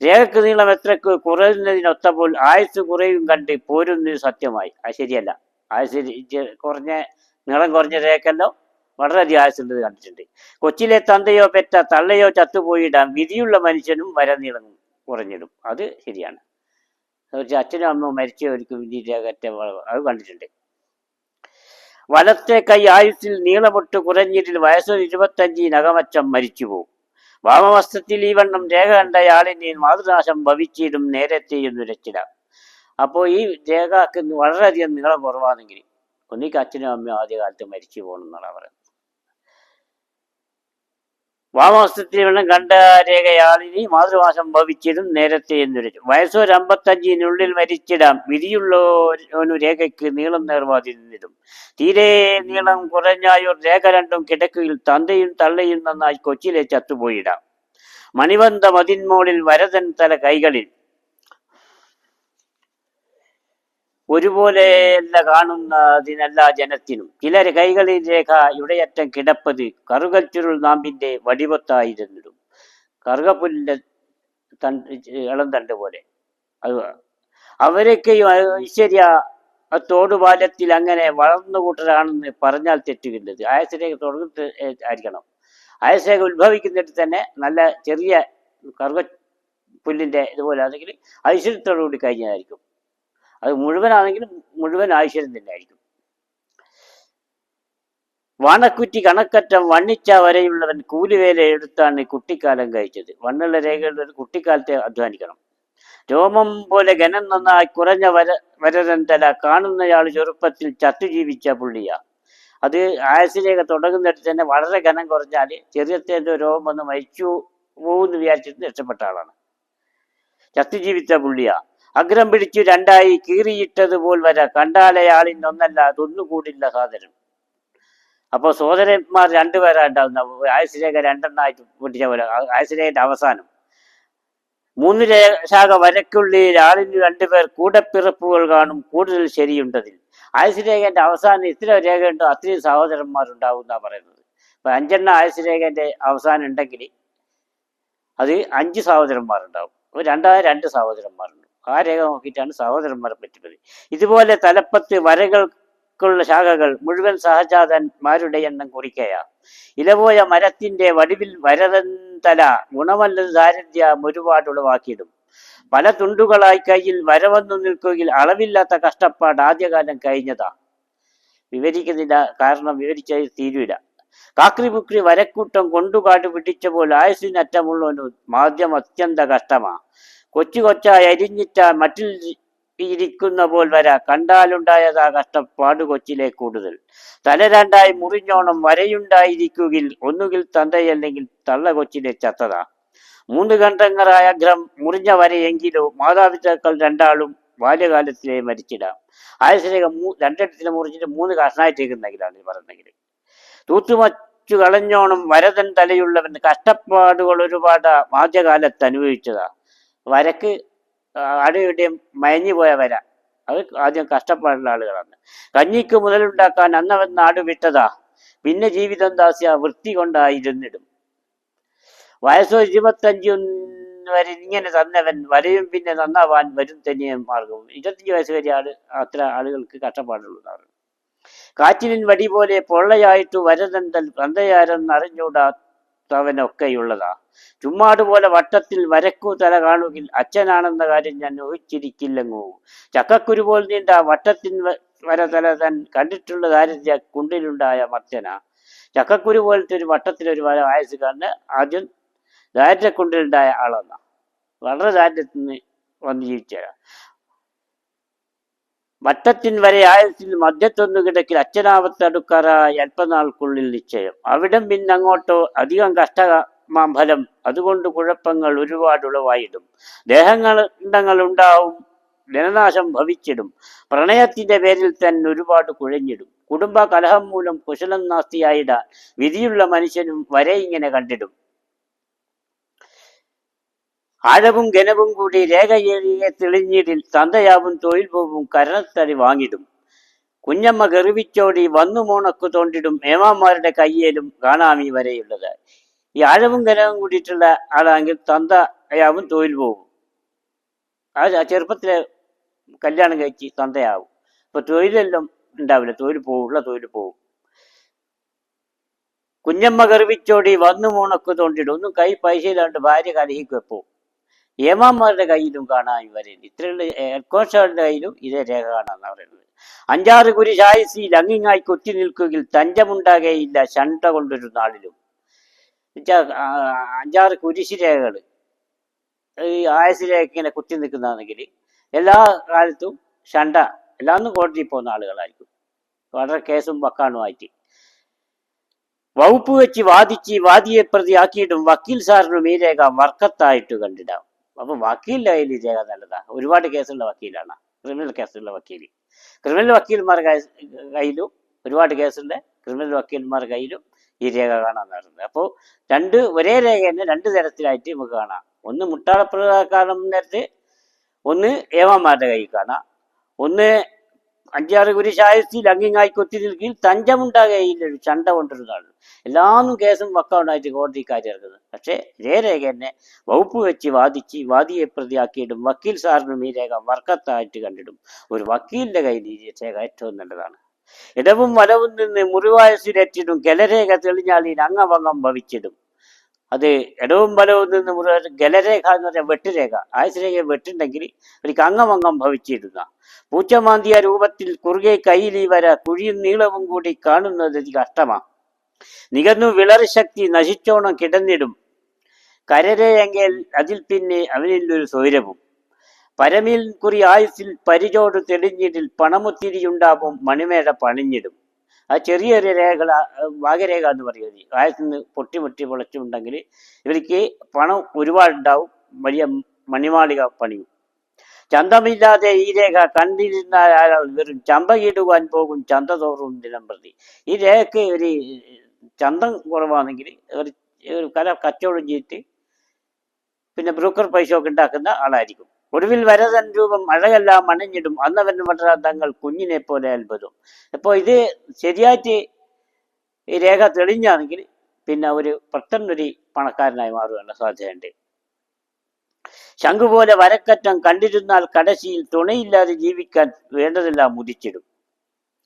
രേഖക്ക് നീളം എത്രക്ക് കുറയുന്നതിനൊത്തപ്പോൾ ആയുസ് കുറയും കണ്ട് പോരുന്നത് സത്യമായി. അത് ശരിയല്ല. ആയുസ് നീളം കുറഞ്ഞ രേഖല്ലോ വളരെയധികം ആയുസുള്ളത് കണ്ടിട്ടുണ്ട്. കൊച്ചിലെ തന്തയോ പെറ്റ തള്ളയോ ചത്തുപോയിടാം, വിധിയുള്ള മനുഷ്യനും വരനീളം കുറഞ്ഞിടും. അത് ശരിയാണ്. അച്ഛനും അമ്മ മരിച്ചവർക്കും വിധി രേഖറ്റ അത് കണ്ടിട്ടുണ്ട്. വലത്തെ കൈ ആയുസ്സിൽ നീളമൊട്ട് കുറഞ്ഞിട്ടിൽ വയസ്സ് 25 നഗമച്ചം മരിച്ചുപോകും. വാമവസ്ത്രത്തിൽ ഈ വണ്ണം രേഖ കണ്ടയാളിനെ മാതൃനാശം ഭവിച്ചിടും നേരത്തെ എന്നുരച്ചിടാം. അപ്പോൾ ഈ രേഖക്ക് വളരെയധികം നീളം കുറവാണെങ്കിൽ ഒന്നിക്ക് അച്ഛനും അമ്മയും ആദ്യകാലത്ത് മരിച്ചു പോകണം എന്നാണ് പറയുന്നത്. വാമവസ്ത്രത്തിൽ വെള്ളം കണ്ട രേഖയാളിനി മാതൃമാസം ഭവിച്ചിടും നേരത്തെ എന്നുരച്ചു. വയസ്സൊരു 55 മരിച്ചിടാം. വിധിയുള്ളൊരു രേഖയ്ക്ക് നീളം നേർവാതിരുന്നിടും. തീരെ നീളം കുറഞ്ഞായൊരു രേഖ രണ്ടും കിടക്കുകയിൽ തന്തയും തള്ളയും നന്നായി കൊച്ചിലെ ചത്തുപോയിടാം. മണിബന്ധ മതിന്മോളിൽ വരതൻ തല കൈകളിൽ ഒരുപോലെയല്ല കാണുന്നതിനല്ല ജനത്തിനും. ചിലർ കൈകളിൽ രേഖ ഇവിടെയറ്റം കിടപ്പത് കറുകൽ ചുരുൾ നാമ്പിന്റെ വടിവത്തായിരുന്നിടും. കറുകപ്പുല്ലിന്റെ ഇളം തണ്ട് പോലെ. അത് അവരൊക്കെ ഐശ്വര്യ തോടുപാലത്തിൽ അങ്ങനെ വളർന്നു കൂട്ടരാണെന്ന് പറഞ്ഞാൽ തെറ്റുകില്ലത്. ആയസരേഖ തുടങ്ങിട്ട് ആയിരിക്കണം. ആയസരേഖ ഉത്ഭവിക്കുന്നിട്ട് തന്നെ നല്ല ചെറിയ കറുക പുല്ലിന്റെ ഇതുപോലെ ആണെങ്കിൽ ഐശ്വര്യത്തോടുകൂടി കഴിഞ്ഞതായിരിക്കും. അത് മുഴുവനാണെങ്കിലും മുഴുവൻ ആവശ്യം തന്നെ ആയിരിക്കും. വാണക്കുറ്റി കണക്കറ്റം വണ്ണിച്ച വരെയുള്ളവൻ കൂലിവേല എടുത്താണ് കുട്ടിക്കാലം കഴിച്ചത്. വണ്ണുള്ള രേഖയുള്ളവർ കുട്ടിക്കാലത്തെ അധ്വാനിക്കണം. രോമം പോലെ ഘനം നന്നായി കുറഞ്ഞ വരരൻ തല കാണുന്നയാൾ ചെറുപ്പത്തിൽ ചത്തുജീവിച്ച പുള്ളിയ. അത് ആയസിരേഖ തുടങ്ങുന്നിടത്ത് തന്നെ വളരെ ഘനം കുറഞ്ഞാൽ ചെറിയത്തേൻ്റെ രോമം വന്ന് മരിച്ചു പോകുമെന്ന് വിചാരിച്ചിട്ട് രക്ഷപ്പെട്ട ആളാണ്. ചത്തുജീവിച്ച പുള്ളിയ. അഗ്രം പിടിച്ചു രണ്ടായി കീറിയിട്ടതുപോൽ വര കണ്ടാലയാളിനൊന്നല്ല അതൊന്നുകൂടില്ല സാധനം. അപ്പോൾ സോദരന്മാർ രണ്ടുപേരാ ഉണ്ടാവുന്ന. ആയസിരേഖ രണ്ടെണ്ണമായിട്ട് പൊട്ടിച്ച പോലെ ആയസിരേഖന്റെ അവസാനം 3 ശാഖ വരക്കുള്ളിൽ ആളിന് 2 പേർ കൂടപ്പിറപ്പുകൾ കാണും കൂടുതൽ ശരിയുണ്ടതിൽ. ആയസിരേഖന്റെ അവസാനം ഇത്ര രേഖയുണ്ടോ അത്രയും സഹോദരന്മാരുണ്ടാവും എന്നാ പറയുന്നത്. ഇപ്പൊ 5 ആയസിരേഖന്റെ അവസാനം ഉണ്ടെങ്കിൽ അത് 5 സഹോദരന്മാരുണ്ടാവും. 2 സഹോദരന്മാരുണ്ട്. ആ രേഖ നോക്കിയിട്ടാണ് സഹോദരന്മാരെ പറ്റുന്നത്. ഇതുപോലെ തലപ്പത്ത് വരകൾക്കുള്ള ശാഖകൾ മുഴുവൻ സഹജാതന്മാരുടെ എണ്ണം കുറിക്കയാ. ഇലപോയ മരത്തിന്റെ വടിവിൽ വരതൻ തല ഗുണമല്ലത് ദാരിദ്ര്യം ഒരുപാട് ഉളവാക്കിയിടും. പല തുണ്ടുകളായി കയ്യിൽ വരവന്നു നിൽക്കുകയിൽ അളവില്ലാത്ത കഷ്ടപ്പാട് ആദ്യകാലം കഴിഞ്ഞതാ. വിവരിക്കുന്നില്ല, കാരണം വിവരിച്ചത് തീരൂല. കാക്രി പുക്രി വരക്കൂട്ടം കൊണ്ടുകാട് പിടിച്ച പോലെ ആയുസിനറ്റമുള്ളവനു മാധ്യം അത്യന്ത കഷ്ടമാ. കൊച്ചായി അരിഞ്ഞിട്ട മറ്റിൽ ഇരിക്കുന്ന പോൽ വര കണ്ടാലുണ്ടായതാ കഷ്ടപ്പാട് കൊച്ചിലെ കൂടുതൽ. തല രണ്ടായി മുറിഞ്ഞോണം വരയുണ്ടായിരിക്കുകിൽ ഒന്നുകിൽ തന്തയല്ലെങ്കിൽ തള്ള കൊച്ചിലെ ചത്തതാ. 3 ഖണ്ഡങ്ങളായ അഗ്രം മുറിഞ്ഞ വരയെങ്കിലോ മാതാപിതാക്കൾ 2 ബാല്യകാലത്തിലെ മരിച്ചിടാം. ആയസരേഖ 2 മുറിഞ്ഞിട്ട് 3 കഷ്ണായിട്ടേക്കുന്നെങ്കിലാണ് പറയുന്നെങ്കിൽ. തൂത്തുമച്ചു കളഞ്ഞോണം വരതൻ തലയുള്ളവൻ കഷ്ടപ്പാടുകൾ ഒരുപാട് ആദ്യകാലത്ത് അനുഭവിച്ചതാ. വരക്ക് അടിയുടെയും മയഞ്ഞു പോയ വര അത് ആദ്യം കഷ്ടപ്പാടുള്ള ആളുകളാണ്. കഞ്ഞിക്ക് മുതലുണ്ടാക്കാൻ അന്നവൻ നാട് വിട്ടതാ. പിന്നെ ജീവിതം ദാസ്യ വൃത്തി കൊണ്ടായിരുന്നിടും. വയസ്സോ 25 വരെ ഇങ്ങനെ തന്നവൻ വരയും പിന്നെ നന്നാവാൻ വരും തന്നെ മാർഗവും. 25 വയസ്സ് വരെ അത്ര ആളുകൾക്ക് കഷ്ടപ്പാടുള്ളതാണ്. കാറ്റിലിൻ വടി പോലെ പൊള്ളയായിട്ടു വരതന്തൽ തന്തയാരെന്നറിഞ്ഞൂടാത്തവനൊക്കെയുള്ളതാ. ചുമ്മാടുപോലെ വട്ടത്തിൽ വരക്കു തല കാണുകിൽ അച്ഛനാണെന്ന കാര്യം ഞാൻ ഊഹിച്ചിരിക്കില്ലെങ്ങോ. ചക്കക്കുരു പോൽ നീണ്ട വട്ടത്തിൻ വര തല തൻ കണ്ടിട്ടുള്ള ദാരിദ്ര്യ കുണ്ടിലുണ്ടായ മർച്ചന. ചക്കക്കുരു പോലത്തെ ഒരു വട്ടത്തിലൊരു വര ആയസ് കാണുന്ന ആദ്യം ദാരിദ്ര്യക്കുണ്ടിലുണ്ടായ ആളെന്ന. വളരെ ദാരിദ്ര്യത്തിൽ നിന്ന് വന്ന് ജീവിച്ചതാണ്. വട്ടത്തിൻ വരെ ആയത്തിൽ മധ്യത്തൊന്നു കിടക്കിൽ അച്ഛനാവത്തടുക്കാറായി അല്പനാൾക്കുള്ളിൽ നിശ്ചയം. അവിടം പിന്നങ്ങോട്ടോ അധികം കഷ്ടമാഫലം. അതുകൊണ്ട് കുഴപ്പങ്ങൾ ഒരുപാട് ഉളവായിടും. ദേഹങ്ങൾ ഉണ്ടാവും, ജനനാശം ഭവിച്ചിടും. പ്രണയത്തിന്റെ പേരിൽ തന്നെ ഒരുപാട് കുഴഞ്ഞിടും. കുടുംബ കലഹം മൂലം കുശലം നാസ്തിയായിടാൻ വിധിയുള്ള മനുഷ്യനും വരെ ഇങ്ങനെ കണ്ടിടും. ആഴവും ഘനവും കൂടി രേഖയെ തെളിഞ്ഞിടിൽ തന്തയാവും തൊഴിൽ പോവും കരണത്തടി വാങ്ങിടും. കുഞ്ഞമ്മ ഗർവിച്ചോടി വന്നു മോണക്കു തോണ്ടിടും. ഏമാന്മാരുടെ കയ്യേലും കാണാമീ വരെയുള്ളത്. ഈ ആഴവും ഘനവും കൂടിയിട്ടുള്ള ആളാണെങ്കിൽ തന്തയാവും തൊഴിൽ പോവും. ആ ചെറുപ്പത്തിലെ കല്യാണം കഴിച്ച് തന്തയാവും. ഇപ്പൊ തൊഴിലെല്ലാം ഉണ്ടാവില്ല, തൊഴിൽ പോവും, ഉള്ള തൊഴിൽ പോവും. കുഞ്ഞമ്മ ഗർവിച്ചോടി വന്നു മോണക്കു തോണ്ടിടും. ഒന്നും കൈ പൈസയിലാണ്ട് ഭാര്യ കലഹിക്കും. എപ്പോ ഏമാന്മാരുടെ കയ്യിലും കാണാൻ വരെയുണ്ട്. ഇത്രയുള്ള എൽക്കോൺസാറിന്റെ കയ്യിലും ഇതേ രേഖ കാണാന്ന് പറയുന്നത്. 5-6 കുരിശായുസിൽ അങ്ങിങ്ങായി കൊത്തി നിൽക്കുകയിൽ തഞ്ചമുണ്ടാകേയില്ല ശണ്ട കൊണ്ടൊരു നാളിലും. 5-6 കുരിശ് രേഖകൾ ഈ ആയുസ് രേഖ ഇങ്ങനെ കുത്തി നിൽക്കുന്നതാണെങ്കിൽ എല്ലാ കാലത്തും ഷണ്ട എല്ലാന്നും കോടതിയിൽ പോകുന്ന ആളുകളായിരിക്കും, വളരെ കേസും വക്കാണുമായിട്ട്. വകുപ്പ് വെച്ച് വാദിച്ച് വാദിയെ പ്രതിയാക്കിയിട്ടും വക്കീൽ സാറിനും ഈ രേഖ വർക്കത്തായിട്ട് കണ്ടിടാം. അപ്പൊ വക്കീലിന്റെ കയ്യിൽ ഈ രേഖ നല്ലതാ. ഒരുപാട് കേസുള്ള വക്കീലാണ്, ക്രിമിനൽ കേസുള്ള വക്കീൽ. ക്രിമിനൽ വക്കീൽമാരുടെ കയ്യിലും ഒരുപാട് കേസുള്ള ക്രിമിനൽ വക്കീൽമാരുടെ കയ്യിലും ഈ രേഖ കാണാൻ നടന്നത്. അപ്പോൾ ഒരേ രേഖ തന്നെ 2 തരത്തിലായിട്ട് നമുക്ക് കാണാം. ഒന്ന് മുട്ടാളപ്രകാരം നേരത്തെ, ഒന്ന് ഏമാന്മാരുടെ കയ്യിൽ കാണാം, ഒന്ന് 5-6 കുരിശായുസിൽ അങ്ങിങ്ങായി കൊത്തി നിൽക്കിൽ തഞ്ചമുണ്ടാകയില്ലൊരു ചണ്ട കൊണ്ടിരുന്നതാണ്. എല്ലാന്നും കേസും വക്കൗണ്ടായിട്ട് കോടതിക്കാർ ഇറങ്ങുന്നത്. പക്ഷേ ഇതേ രേഖ തന്നെ വകുപ്പ് വെച്ച് വാദിച്ച് വാദിയെ പ്രതിയാക്കിയിടും വക്കീൽ സാറിനും ഈ രേഖ വർക്കത്തായിട്ട് കണ്ടിടും. ഒരു വക്കീലിന്റെ കയ്യിൽ ഈ രേഖ ഏറ്റവും നല്ലതാണ്. ഇടവും വലവും നിന്ന് മുറിവായുസിലേറ്റിടും ഗലരേഖ തെളിഞ്ഞാലിൽ അംഗഭംഗം ഭവിച്ചിടും. അത് ഇടവും വലവും നിന്ന് ഗലരേഖ എന്ന് പറഞ്ഞാൽ വെട്ടുരേഖ, ആയുസ് രേഖ വെട്ടുണ്ടെങ്കിൽ എനിക്ക് അംഗഭംഗം ഭവിച്ചിടുന്ന പൂച്ചമാന്തിയ രൂപത്തിൽ കുറുകെ കയ്യിലീ വര കുഴിയും നീളവും കൂടി കാണുന്നത് കഷ്ടമാ. നികന്നു വിളറി ശക്തി നശിച്ചോണം കിടന്നിടും കരരേയെങ്കിൽ അതിൽ പിന്നെ അവനിലൊരു സ്വൈരവും. പരമിൽ കുറി ആയുസിൽ പരിചോട് തെളിഞ്ഞിടിൽ പണമുത്തിരിയുണ്ടാവും മണിമേട പണിഞ്ഞിടും. ആ ചെറിയ ചെറിയ രേഖകൾ ഭാഗ്യരേഖ എന്ന് പറയുന്നത് ആയത്തിന് പൊട്ടി പൊളച്ചുണ്ടെങ്കിൽ ഇവർക്ക് പണം ഒരുപാടുണ്ടാവും, വലിയ മണിമാളിക പണിയും. ചന്തമില്ലാതെ ഈ രേഖ കണ്ടിരുന്ന ആൾ വെറും ചമ്പയിടുവാൻ പോകും ചന്ത തോറും ദിനം പ്രതി. ഈ രേഖയ്ക്ക് ഒരു ചന്തം കുറവാണെങ്കിൽ ഒരു കച്ചവടം ചെയ്തിട്ട് പിന്നെ ബ്രോക്കർ പൈസ ഒക്കെ ഉണ്ടാക്കുന്ന ആളായിരിക്കും. ഒടുവിൽ വരതൻ രൂപം അഴകെല്ലാം അണഞ്ഞിടും അന്നവൻ തങ്ങൾ കുഞ്ഞിനെ പോലെ അത്ഭുതം. അപ്പോൾ ഇത് ശരിയായിട്ട് ഈ രേഖ തെളിഞ്ഞാണെങ്കിൽ പിന്നെ പെട്ടെന്നൊരു പണക്കാരനായി മാറുവാനുള്ള സാധ്യതയുണ്ട്. ശംഖുപോലെ വരക്കറ്റം കണ്ടിരുന്നാൽ കടശിയിൽ തുണയില്ലാതെ ജീവിക്കാൻ വേണ്ടതെല്ലാം മുതിച്ചിടും.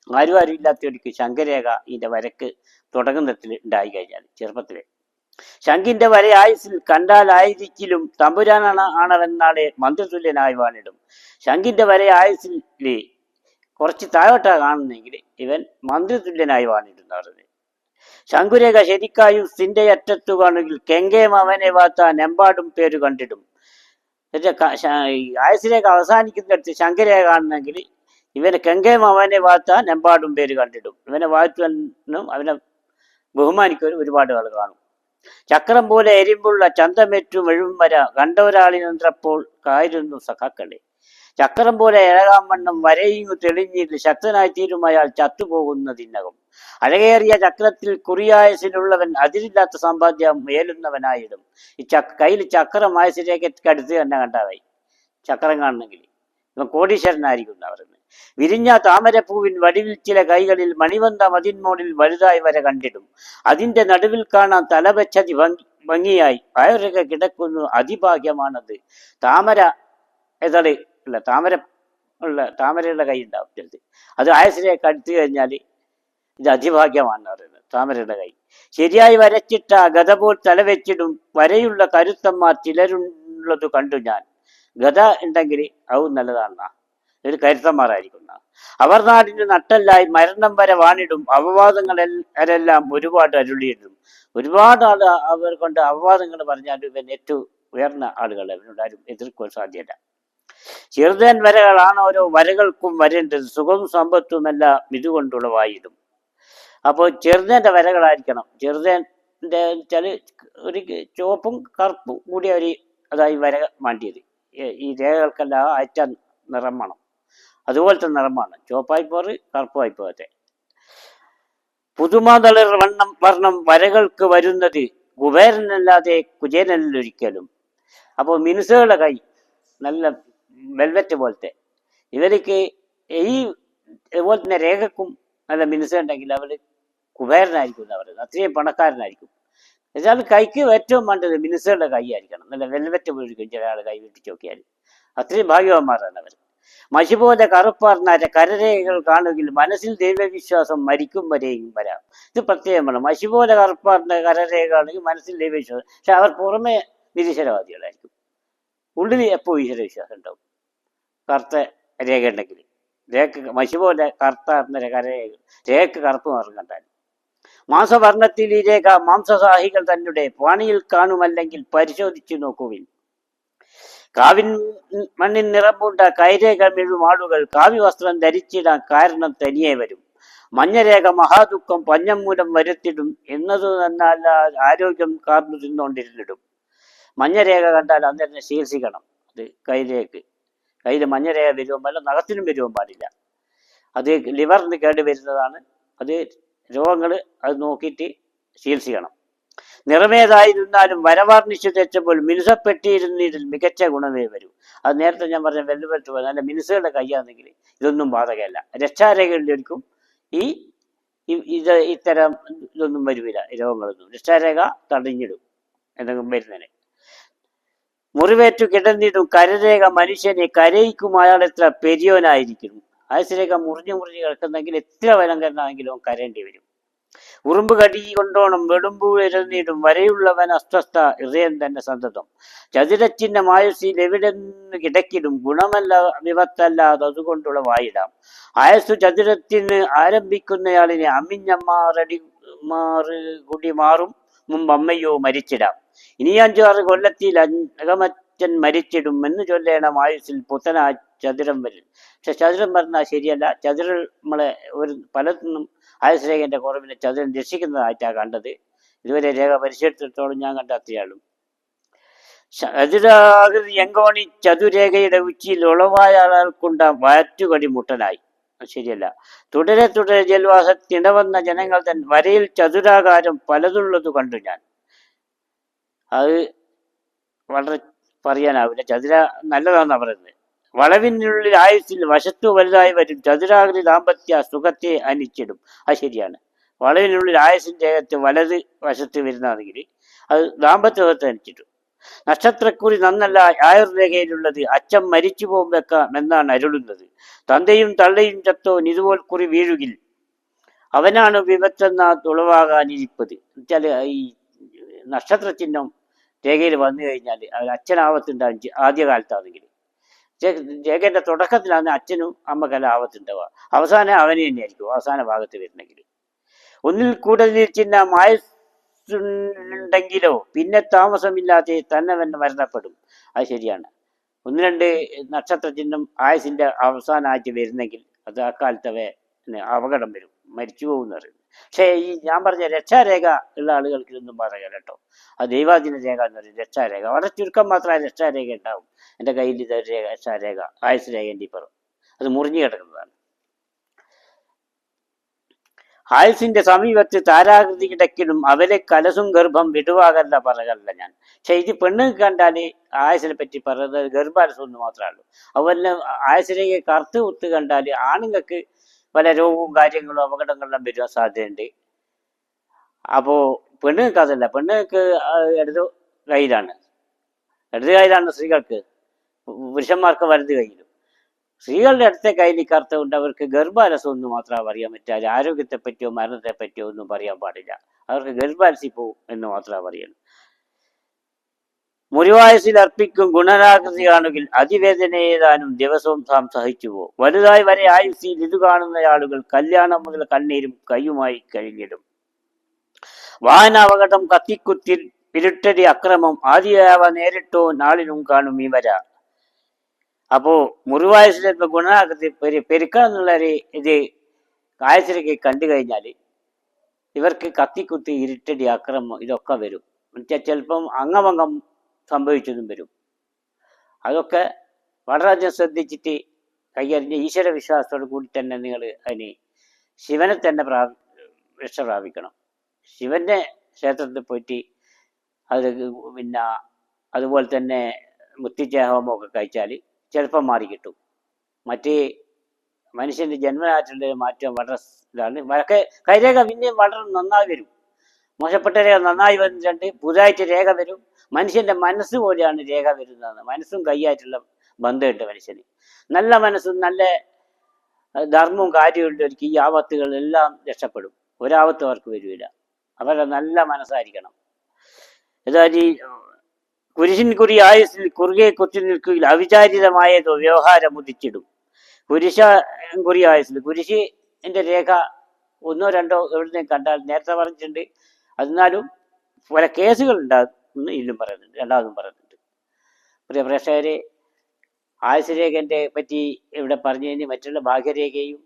ആരും ഇല്ലാത്തവർക്ക് ശംഖരേഖ ഇതിന്റെ വരക്ക് തുടങ്ങുന്നതിൽ ഉണ്ടായി കഴിഞ്ഞാൽ ചെറുപ്പത്തിലെ ശംഖിന്റെ വരെ ആയുസിൽ കണ്ടാലായിരിക്കലും തമ്പുരാനാണവെന്നാളെ മന്ത്രതുല്യനായി വാണിടും. ശംഖിന്റെ വരെ ആയുസിൽ കുറച്ച് താഴോട്ടാ കാണുന്നെങ്കിൽ ഇവൻ മന്ത്രതുല്യനായി വാണിടുന്നവരുത്. ശംഖുരേഖ ശരിക്കായും സിന്റെ അറ്റത്തു കാണുമെങ്കിൽ കെങ്കേം അവനെ വാത്താൻ എമ്പാടും പേര് കണ്ടിടും. ആയുസിലേക്ക് അവസാനിക്കുന്നിടത്ത് ശംഖരേഖ കാണുന്നെങ്കിൽ ഇവനെ കെങ്കേം അവനെ വാത്താൻ എമ്പാടും പേര് കണ്ടിടും. ഇവനെ വാഴ്ത്താനും അവനെ ബഹുമാനിക്കാനും ഒരുപാട് ആൾ കാണും. ചക്രം പോലെ എരിമ്പുള്ള ചന്തമേറ്റും എഴുംവര കണ്ടൊരാളിനെന്നപ്പോൾ കായിരുന്നു സഖാക്കളെ. ചക്രം പോലെ ഇഴകാമണ്ണം വരയിങ്ങു തെളിഞ്ഞിട്ട് ശക്തനായി തീരും അയാൾ ചത്തുപോകുന്നതിനകം. അഴകേറിയ ചക്രത്തിൽ കുറിയായസിലുള്ളവൻ അതിരില്ലാത്ത സമ്പാദ്യം മേലുന്നവനായിടും. ഈ കയ്യിൽ ചക്രം ആയസിലേക്ക് അടുത്ത് തന്നെ കണ്ടാവായി ചക്രം കാണണമെങ്കിൽ ഇവൻ കോടീശ്വരനായിരിക്കും അവരെന്ന്. വിരിഞ്ഞ താമരപ്പൂവിൻ വടിവിൽ ചില കൈകളിൽ മണിവന്ത മതിന്മോളിൽ വലുതായി വരെ കണ്ടിടും. അതിന്റെ നടുവിൽ കാണാൻ തലവെച്ചതി ഭംഗിയായി ആയൊരൊക്കെ കിടക്കുന്നു അതിഭാഗ്യമാണത്. താമര ഏതാണ് അല്ല താമരയുടെ കൈ ഉണ്ടാവും. അത് ആയസിലേക്ക് അടുത്തു കഴിഞ്ഞാൽ ഇത് അതിഭാഗ്യമാണെന്ന് പറയുന്നത്. താമരയുടെ കൈ ശരിയായി വരച്ചിട്ട ഗത പോൽ തലവെച്ചിടും വരയുള്ള കരുത്തന്മാർ ചിലരുള്ളത് കണ്ടു ഞാൻ. ഗത ഉണ്ടെങ്കിൽ അതും നല്ലതാണെന്നാ, ഒരു കരുത്തന്മാരായിരിക്കും. അവർ നാടിന് നട്ടല്ലായി മരണം വരെ വാണിടും അപവാദങ്ങളെല്ലാം ഒരുപാട് അരുളിയിടും. ഒരുപാട് ആൾ അവർ കൊണ്ട് അപവാദങ്ങൾ പറഞ്ഞാലും ഇവൻ ഏറ്റവും ഉയർന്ന ആളുകൾ ഇവനോടാരും എതിർക്കുവാൻ സാധ്യത. ചെറുതേൻ വരകളാണ് ഓരോ വരകൾക്കും വരേണ്ടത്, സുഖവും സമ്പത്തുമെല്ലാം ഇതുകൊണ്ടുളവായിടും. അപ്പോൾ ചെറുതേന്റെ വരകളായിരിക്കണം. ചെറുതേന്റെ വെച്ചാൽ ഒരു ചുവപ്പും കറുപ്പും കൂടിയ അതായി വര മാണ്ടിയത്. ഈ രേഖകൾക്കെല്ലാം അയച്ച നിറം വേണം, അതുപോലത്തെ നിറമാണ്. ചുവപ്പായി പോറ് കറുപ്പായി പോകത്തെ. പുതുമാതളിർ വർണ്ണം വരകൾക്ക് വരുന്നത് കുബേരനല്ലാതെ കുചേരനല്ലൊരിക്കലും. അപ്പോൾ മിനുസുകളുടെ കൈ നല്ല വെൽവെറ്റ് പോലത്തെ. ഇവർക്ക് ഈ അതുപോലെ തന്നെ രേഖക്കും നല്ല മിനുസ ഉണ്ടെങ്കിൽ അവർ കുബേരനായിരിക്കും എന്ന് പറയുന്നത്, അത്രയും പണക്കാരനായിരിക്കും. എന്നുവെച്ചാൽ കൈക്ക് ഏറ്റവും വേണ്ടത് മിനുസുകളുടെ കൈ ആയിരിക്കണം. നല്ല വെൽവെറ്റ് പോയിരിക്കും ചില ആൾ കൈ വെട്ടിച്ച് നോക്കിയാൽ. അത്രയും ഭാഗ്യവാന്മാരാണ് അവർ. മഷി പോലെ കറുപ്പാർന്ന കരരേഖകൾ കാണുമെങ്കിൽ മനസ്സിൽ ദൈവവിശ്വാസം മരിക്കും വരെയും വരാം. ഇത് പ്രത്യേകമാണ്. മഷി പോലെ കറുപ്പാർന്ന കരരേഖകളാണെങ്കിൽ മനസ്സിൽ ദൈവവിശ്വാസം, പക്ഷെ അവർ പുറമെ നിരീശ്വരവാദികളായിരിക്കും, ഉള്ളിൽ എപ്പോൾ ഈശ്വരവിശ്വാസം ഉണ്ടാവും. കറുത്ത രേഖ ഉണ്ടെങ്കിൽ രേഖ മഷി പോലെ കറുത്താർന്ന കരരേഖ രേഖ കറുപ്പ് നിറം കണ്ടാൽ മാംസവർണ്ണത്തിൽ ഈ രേഖ മാംസസാഹികൾ തന്നെ പാണിയിൽ കാണുമല്ലെങ്കിൽ പരിശോധിച്ചു നോക്കുവിൻ. കാവിൻ മണ്ണിൻ നിറമ്പൂണ്ട കൈരേഖ മെഴും ആളുകൾ കാവ്യവസ്ത്രം ധരിച്ചിടാൻ കാരണം തനിയെ വരും. മഞ്ഞരേഖ മഹാദുഃഖം പഞ്ഞം മൂലം വരുത്തിടും എന്നതു തന്നല്ല ആരോഗ്യം കാർന്നു തിന്നുകൊണ്ടിരുന്നിടും. മഞ്ഞരേഖ കണ്ടാൽ അന്നേരം ചികിത്സിക്കണം. അത് കയ്യിൽ മഞ്ഞരേഖ വരുവാൻ പാടില്ല, നഖത്തിനും വരുവാൻ പാടില്ല. അത് ലിവറിന് കേട് വരുന്നതാണ്. അത് രോഗങ്ങൾ അത് നോക്കിയിട്ട് ചികിത്സിക്കണം. നിറമേതായിരുന്നാലും വരവാർണിച്ചു തെച്ചപ്പോൾ മിനുസപ്പെട്ടിരുന്നതിൽ മികച്ച ഗുണമേ വരൂ. അത് നേരത്തെ ഞാൻ പറഞ്ഞ വെല്ലുവിളിട്ട് പോലെ നല്ല മിനുസുകളുടെ കയ്യാണെങ്കിൽ ഇതൊന്നും ബാധകമല്ല. രക്ഷാരേഖകളിലേക്കും ഇത്തരം ഇതൊന്നും വരുവില്ല, രോഗങ്ങളൊന്നും. രക്ഷാരേഖ തടഞ്ഞിടും എന്തെങ്കിലും വരുന്നതിന്. മുറിവേറ്റു കിടന്നിടും കരരേഖ മനുഷ്യനെ കരയിക്കും അയാൾ എത്ര പെരിയോനായിരിക്കുന്നു. ആയുസ്രേഖ മുറിഞ്ഞു കിടക്കുന്നെങ്കിൽ എത്ര ഭയങ്കരനാണെങ്കിലും കരയേണ്ടി വരും. ഉറുമ്പ് കടി കൊണ്ടോണം വെടുമ്പു എഴുന്നീടും വരെയുള്ളവൻ അസ്വസ്ഥ ഹൃദയം തന്നെ സന്തതം. ചതുരച്ചിഹ്നം ആയുസ്സിൽ എവിടെന്ന് കിടക്കിടും ഗുണമല്ല വിപത്തല്ലാതെ അതുകൊണ്ടുള്ള വായിടാം. ആയുസ് ചതുരത്തിന് ആരംഭിക്കുന്നയാളിനെ അമ്മിഞ്ഞമ്മാറടി കുടി മാറും മുമ്പ് അമ്മയോ മരിച്ചിടാം. ഇനി 5-6 കൊല്ലത്തിൽ അകമച്ചൻ മരിച്ചിടും എന്ന് ചൊല്ലേണം ആയുസ്സിൽ പുത്തനാ ചതുരം വരും. പക്ഷെ ചതുരം പറഞ്ഞാൽ ശരിയല്ല. ചതുരം നമ്മളെ പലത്തിനും ആയുസ്രേഖന്റെ കുറവിനെ ചതുരം രക്ഷിക്കുന്നതായിട്ടാണ് കണ്ടത്. ഇതുവരെ രേഖ പരിശോധിച്ചിടത്തോളം ഞാൻ കണ്ട അത്രയാളും. ചതുരാകൃതി എങ്കോണി ചതുരേഖയുടെ ഉച്ചിയിൽ ഉളവായ ആൾക്കുണ്ട വയറ്റുകടി മുട്ടനായി. ശരിയല്ല. തുടരെ ജൽവാസത്തിടവന്ന ജനങ്ങൾ തൻ വരയിൽ ചതുരാകാരം പലതുള്ളത് കണ്ടു ഞാൻ. അത് വളരെ പറയാനാവില്ല. ചതുര നല്ലതാണെന്നാണ് പറയുന്നത്. വളവിനുള്ളിൽ ആയുസ്സിൽ വശത്തു വലുതായി വരും ചതുരാകൃതി ദാമ്പത്യ സുഖത്തെ അനിച്ചിടും. അത് ശരിയാണ്. വളവിനുള്ളിൽ ആയുസ്സിൻ്റെ അകത്ത് വലത് വശത്ത് വരുന്നതാണെങ്കിൽ അത് ദാമ്പത്യ സുഖത്തെ അനിച്ചിട്ടും. നക്ഷത്രക്കുറി നന്നല്ല ആയുർരേഖയിലുള്ളത് അച്ഛൻ മരിച്ചു പോകുമ്പേക്കാം എന്നാണ് അരുളുന്നത്. തന്തയും തള്ളയും ചത്തോ ഇതുപോൽ കുറി വീഴുകിൽ അവനാണ് വിപത്തെന്ന തുളവാകാനിരിപ്പത്. എന്നുവെച്ചാൽ ഈ നക്ഷത്ര ചിഹ്നം രേഖയിൽ വന്നു കഴിഞ്ഞാൽ അത് അച്ഛനാവത്തുണ്ടാവും. ആദ്യകാലത്താണെങ്കിൽ രേഖയുടെ തുടക്കത്തിലാണ് അച്ഛനും അമ്മക്കെല്ലാം ആവത്തുണ്ടാവുക. അവസാനം അവന് തന്നെയായിരിക്കും അവസാന ഭാഗത്ത് വരുന്നെങ്കിൽ. ഒന്നിൽ കൂടുതൽ ചിഹ്നം ആയുസ്സുണ്ടെങ്കിലോ പിന്നെ താമസമില്ലാതെ തന്നെ മരണപ്പെടും. അത് ശരിയാണ്. 1-2 നക്ഷത്ര ചിഹ്നം ആയുസിന്റെ അവസാനമായിട്ട് വരുന്നെങ്കിൽ അത് അക്കാലത്തവേ അപകടം വരും, മരിച്ചു പോകുന്ന പറയുന്നത്. പക്ഷേ ഈ ഞാൻ പറഞ്ഞ രക്ഷാരേഖ ഉള്ള ആളുകൾക്ക് ഇതൊന്നും പറയുക കേട്ടോ. അത് ദൈവാധീന രേഖ എന്ന് പറയും. രക്ഷാരേഖ വളരെ ചുരുക്കം മാത്രമേ രക്ഷാരേഖ ഉണ്ടാവും. എൻ്റെ കയ്യിൽ ഇത് രക്ഷാരേഖ ആയുസ് രേഖൻ്റെ ഇപ്പുറം അത് മുറിഞ്ഞു കിടക്കുന്നതാണ്. ആയുസിന്റെ സമീപത്ത് താരാകൃതി കിടക്കിലും അവരെ കലസും ഗർഭം വിടുവാകല്ല പറകല്ല ഞാൻ. പക്ഷെ ഇത് പെണ്ണ് കണ്ടാൽ ആയുസിനെ പറ്റി പറയുന്നത് ഗർഭാലസം ഒന്ന് മാത്രമേ ഉള്ളൂ. അതുപോലെ ആയുസിലേക്ക് കറുത്ത് കുത്ത് കണ്ടാൽ ആണുങ്ങൾക്ക് പല രോഗവും കാര്യങ്ങളും അപകടങ്ങളെല്ലാം വരുവാൻ സാധ്യതയുണ്ട്. അപ്പോൾ പെണ്ണുങ്ങൾക്ക് അതല്ല. പെണ്ണുങ്ങൾക്ക് ഇടത് കയ്യിലാണ് സ്ത്രീകൾക്ക്, പുരുഷന്മാർക്ക് വലത് കയ്യിലും. സ്ത്രീകളുടെ അടുത്ത കയ്യിൽ കറുത്ത കൊണ്ട് അവർക്ക് ഗർഭാലസം ഒന്നും മാത്രമേ അറിയാൻ പറ്റാതെ ആരോഗ്യത്തെ പറ്റിയോ മരണത്തെ പറ്റിയോ ഒന്നും പറയാൻ പാടില്ല. അവർക്ക് ഗർഭാലസി പോവും എന്ന് മാത്രമേ പറയുള്ളൂ. മുറിവായുസിൽ അർപ്പിക്കും ഗുണരാകൃതിയാണെങ്കിൽ അതിവേദന ഏതാനും ദിവസവും താം സഹിച്ചു പോകും. വലുതായി വരെ ആയുസിൽ ഇത് കാണുന്ന ആളുകൾ കല്യാണം മുതൽ കണ്ണീരും കയ്യുമായി കഴിഞ്ഞിടും. വാഹനാപകടം കത്തിക്കുത്തിൽ പിരുട്ടടി അക്രമം ആദിയാവ നേരിട്ടോ നാളിനും കാണും ഈ വര. അപ്പോ മുറിവായുസിലെ ഗുണാകൃതി പെരുക്കണം എന്നുള്ളൊരു ഇത് ആയുസിലേക്ക് കണ്ടു കഴിഞ്ഞാൽ ഇവർക്ക് കത്തിക്കുത്തി ഇരുട്ടടി അക്രമം ഇതൊക്കെ വരും. ചിലപ്പം അംഗമംഗം സംഭവിച്ചതും വരും. അതൊക്കെ വളരെയധികം ശ്രദ്ധിച്ചിട്ട് കൈകാര്യം ഈശ്വര വിശ്വാസത്തോടു കൂടി തന്നെ നിങ്ങൾ അതിന് ശിവനെ തന്നെ രക്ഷ പ്രാപിക്കണം. ശിവന്റെ ക്ഷേത്രത്തിൽ പോയിട്ട് അത് പിന്നെ അതുപോലെ തന്നെ മുത്തിച്ചേഹോമൊക്കെ കഴിച്ചാൽ ചിലപ്പം മാറി കിട്ടും. മറ്റേ മനുഷ്യന്റെ ജന്മനായിട്ടുള്ള മാറ്റം വളരെ ഇതാണ്. കൈരേഖ പിന്നെയും വളരെ നന്നായി വരും. മോശപ്പെട്ട രേഖ നന്നായി വന്നിട്ടുണ്ട്, പുതുതായിട്ട് രേഖ വരും. മനുഷ്യന്റെ മനസ്സ് പോലെയാണ് രേഖ വരുന്നത്. മനസ്സും കൈയായിട്ടുള്ള ബന്ധമുണ്ട് മനുഷ്യന്. നല്ല മനസ്സും നല്ല ധർമ്മവും കാര്യമുള്ളവർക്ക് ഈ ആപത്തുകളെല്ലാം രക്ഷപ്പെടും. ഒരാപത്തും അവർക്ക് വരില്ല. അവരുടെ നല്ല മനസ്സായിരിക്കണം. ഏതായാലും ഈ കുരിശിൻ കുറി ആയുസിൽ കുറുകെ കുത്തി നിൽക്കുകയിൽ അവിചാരിതമായതോ വ്യവഹാരം ഉദിച്ചിടും. കുരിശ കുറി ആയുസിൽ കുരിശിന്റെ രേഖ ഒന്നോ രണ്ടോ എവിടുന്നേലും കണ്ടാൽ നേരത്തെ പറഞ്ഞിട്ടുണ്ട്. എന്നാലും പല കേസുകൾ ഉണ്ടാകും ഇല്ലും പറയുന്നുണ്ട്, രണ്ടാമതും പറയുന്നുണ്ട്. പ്രിയ പ്രേക്ഷകരെ, ആയുസ്രേഖൻ്റെ പറ്റി ഇവിടെ പറഞ്ഞു കഴിഞ്ഞ് മറ്റുള്ള ഭാഗ്യരേഖയും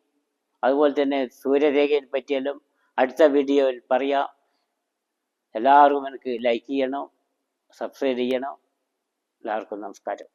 അതുപോലെ തന്നെ സൂര്യരേഖയെ പറ്റിയെല്ലാം അടുത്ത വീഡിയോയിൽ പറയാം. എല്ലാവരും എനിക്ക് ലൈക്ക് ചെയ്യണം, സബ്സ്ക്രൈബ് ചെയ്യണം. എല്ലാവർക്കും നമസ്കാരം.